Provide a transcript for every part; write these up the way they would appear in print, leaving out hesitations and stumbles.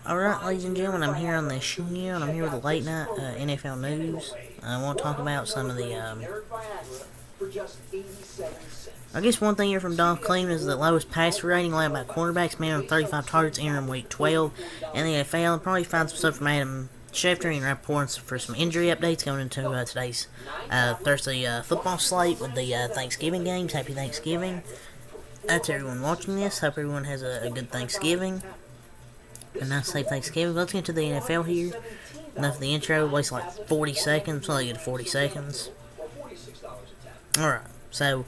Alright, ladies and gentlemen, I'm here on the show, and I'm here with the late night NFL news. I want to talk about some of the, I guess one thing here from Dolph Cleveland is the lowest passer rating allowed by quarterbacks, minimum 35 targets entering week 12 in the NFL. I'll probably find some stuff from Adam Schefter and reports for some injury updates going into today's Thursday football slate with the Thanksgiving games. Happy Thanksgiving to everyone watching this. Hope everyone has a good Thanksgiving. A nice safe Thanksgiving. Let's get to the NFL here. Enough of the intro. Waste like 40 seconds. I'll get to 40 seconds. Alright. So,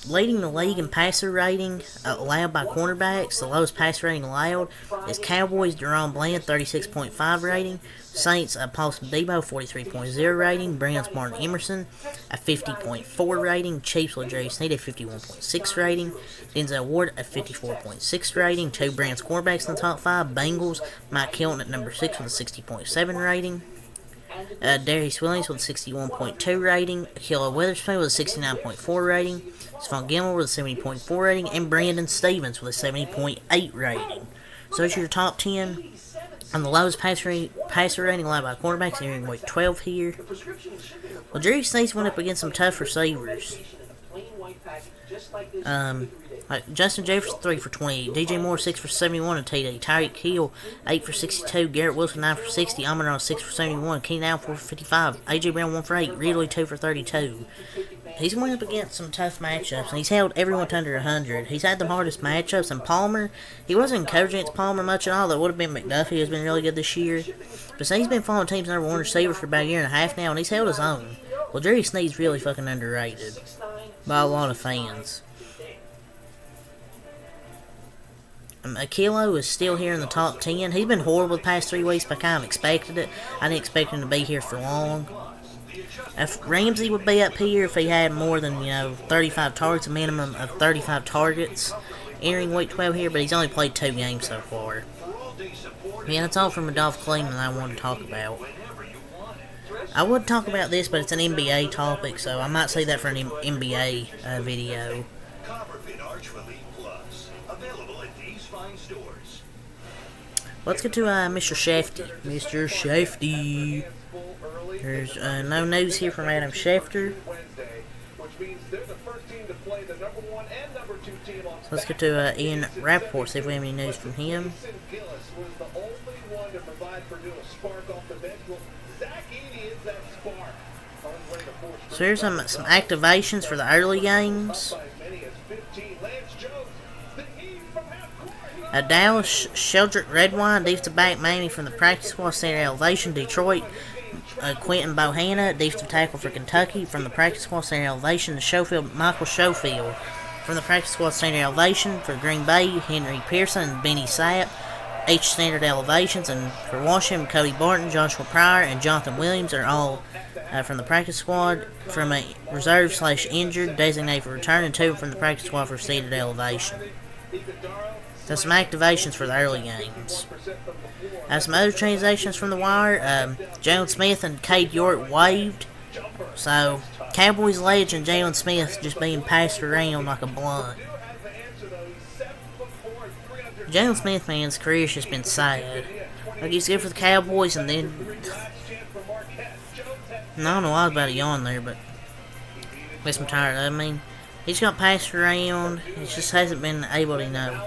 leading the league in passer rating allowed by cornerbacks, the lowest passer rating allowed is Cowboys, Deron Bland, 36.5 rating. Saints, Paul Debo, 43.0 rating. Browns, Martin Emerson, a 50.4 rating. Chiefs, L'Jarius Sneed, a 51.6 rating. Denzel Ward, a 54.6 rating. Two Browns cornerbacks in the top 5. Bengals, Mike Hilton at number 6 with a 60.7 rating. Darius Williams with a 61.2 rating, Ahkello Witherspoon with a 69.4 rating, Stephon Gilmore with a 70.4 rating, and Brandon Stevens with a 70.8 rating. So it's your top 10 on the lowest passer rating allowed by quarterbacks entering week 12 here. Well, Jerry Snake's went up against some tough receivers. Like Justin Jefferson, 3 for 28. DJ Moore, 6 for 71 and TD. Tyreek Hill, 8 for 62. Garrett Wilson, 9 for 60. Amon-Ra, 6 for 71. Keenan Allen, 4 for 55. AJ Brown, 1 for 8. Ridley, 2 for 32. He's went up against some tough matchups, and he's held everyone to under 100. He's had the hardest matchups, and Palmer, he wasn't encouraging against Palmer much at all. That would have been McDuffie, who's been really good this year. But so he's been following teams' number 1 receiver for about a year and a half now, and he's held his own. Well, Jerry Sneed's really fucking underrated by a lot of fans. Ahkello is still here in the top 10. He's been horrible the past 3 weeks, but I kind of expected it. I didn't expect him to be here for long. If Ramsey would be up here if he had more than, 35 targets, a minimum of 35 targets entering week 12 here, but he's only played 2 games so far. Yeah, that's all from Dolph Cleveland I wanted to talk about. I would talk about this, but it's an NBA topic, so I might say that for an NBA video. Let's get to Mr. Shefty. Mr. Shefty. There's no news here from Adam Schefter. So let's get to Ian Rappaport, see if we have any news from him. So here's some activations for the early games. Dallas Sheldrick Redwine, defensive back Miami from the practice squad, center elevation. Detroit, Quentin Bohanna, defensive tackle for Kentucky from the practice squad, center elevation. Michael Schofield from the practice squad, center elevation. For Green Bay, Henry Pearson and Benny Sapp, each standard elevations. And for Washington, Cody Barton, Joshua Pryor, and Jonathan Williams are all from the practice squad. From a reserve/injured, designated for return, and 2 from the practice squad for seated elevation. So some activations for the early games. Some other transactions from the wire. Jalen Smith and Cade York waived. So, Cowboys legend Jalen Smith just being passed around like a blunt. Jalen Smith, man, his career's just been sad. Like, he's good for the Cowboys, and then... I don't know why I was about to yawn there, but... I guess I'm tired. I mean, he's got passed around. He just hasn't been able to,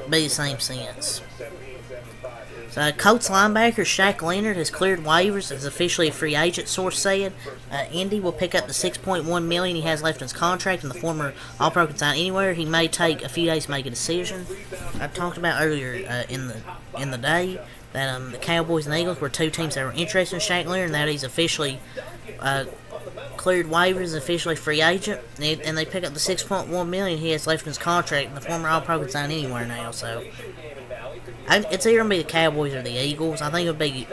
be the same since. So, Colts linebacker Shaq Leonard has cleared waivers as officially a free agent, source said. Indy will pick up the $6.1 million he has left in his contract, and the former All-Pro can sign anywhere. He may take a few days to make a decision. I talked about earlier in the day that the Cowboys and Eagles were 2 teams that were interested in Shaq Leonard, and that he's officially cleared waivers, officially free agent, and they pick up the $6.1 million he has left in his contract, and the former All-Pro can sign anywhere now. So it's either gonna be the Cowboys or the Eagles. I think it'll be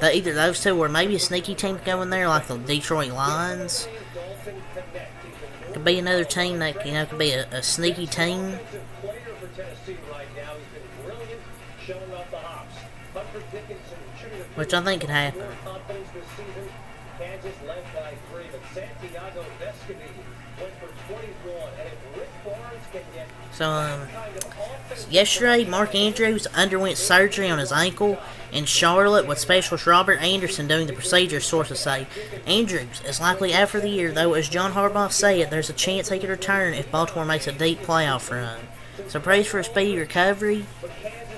either those two, or maybe a sneaky team to go in there, like the Detroit Lions. Could be another team that could be a sneaky team. Which I think could happen. Kansas led by 3, but Santiago Vescovi went for 21, and if Rick Barnes can get So, yesterday, Mark Andrews underwent surgery on his ankle in Charlotte with specialist Robert Anderson doing the procedure, sources say. Andrews is likely out for the year, though as John Harbaugh said, there's a chance he could return if Baltimore makes a deep playoff run. So praise for a speedy recovery,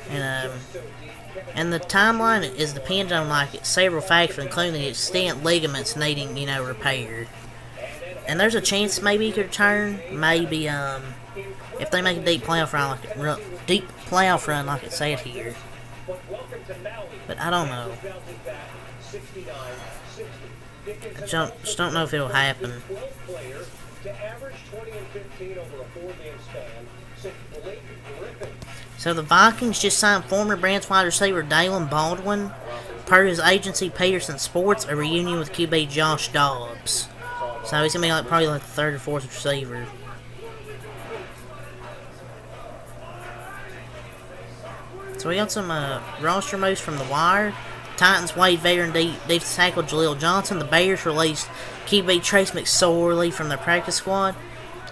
and the timeline is dependent on several factors, including the extent ligaments needing, repair. And there's a chance maybe he could return. Maybe if they make a deep playoff run, like it said here. But I don't know. I just don't know if it'll happen. So the Vikings just signed former Browns wide receiver Dalen Baldwin. Per his agency Peterson Sports, a reunion with QB Josh Dobbs. So he's going to be probably the third or fourth receiver. So we got some roster moves from the wire. Titans waived veteran defensive tackle Jaleel Johnson. The Bears released QB Trace McSorley from their practice squad.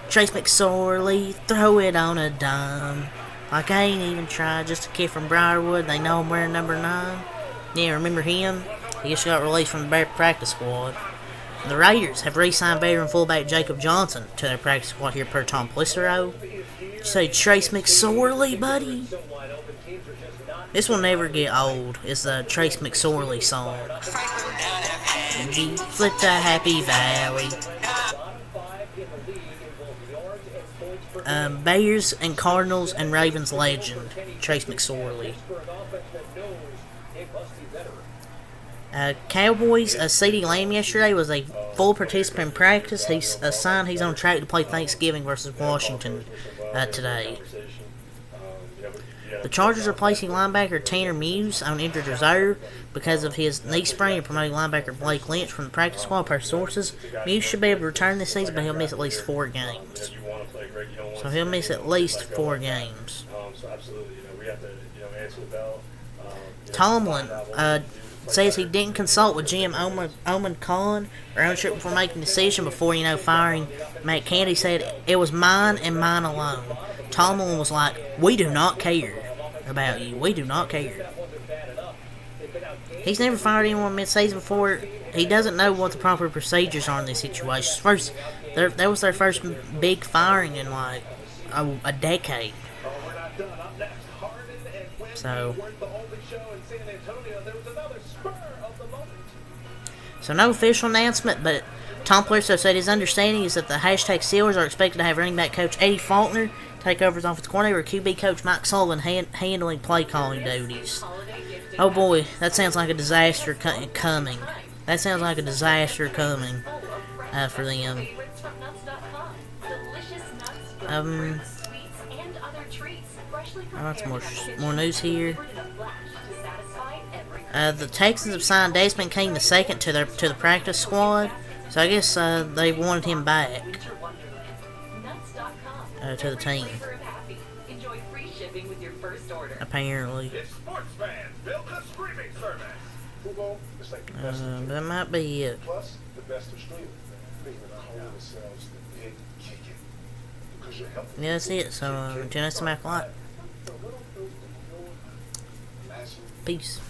Trace McSorley, throw it on a dime. Like I ain't even tried, just a kid from Briarwood. They know I'm wearing number 9. Yeah, remember him? He just got released from the Bear practice squad. The Raiders have re-signed veteran fullback Jacob Johnson to their practice squad here per Tom Pelissero. You say Trace McSorley, buddy? This will never get old. It's the Trace McSorley song. Flip the Happy Valley. Bears and Cardinals and Ravens legend Trace McSorley. Cowboys, CeeDee Lamb yesterday was a full participant in practice. He's on track to play Thanksgiving versus Washington today. The Chargers are placing linebacker Tanner Muse on injured reserve because of his knee sprain and promoting linebacker Blake Lynch from the practice squad per sources. Muse should be able to return this season, but he'll miss at least 4 games. So he'll miss at least 4 games. Tomlin says he didn't consult with GM Oman Khan or ownership before making a decision before, firing Matt Candy. Said it was mine and mine alone. Tomlin was like, we do not care about you. We do not care. He's never fired anyone mid-season before. He doesn't know what the proper procedures are in these situations. That was their first big firing in a decade. So no official announcement, but Tom Pelissero said his understanding is that the hashtag Steelers are expected to have running back coach Eddie Faulkner take over as offensive coordinator, with QB coach Mike Sullivan handling play calling duties. Oh boy, that sounds like a disaster coming. That sounds like a disaster coming for them. That's more news here. The Texans have signed Desmond King II to the practice squad, so I guess they wanted him back to the team. Apparently. That might be it. Yeah, that's it. So until next time, Peace.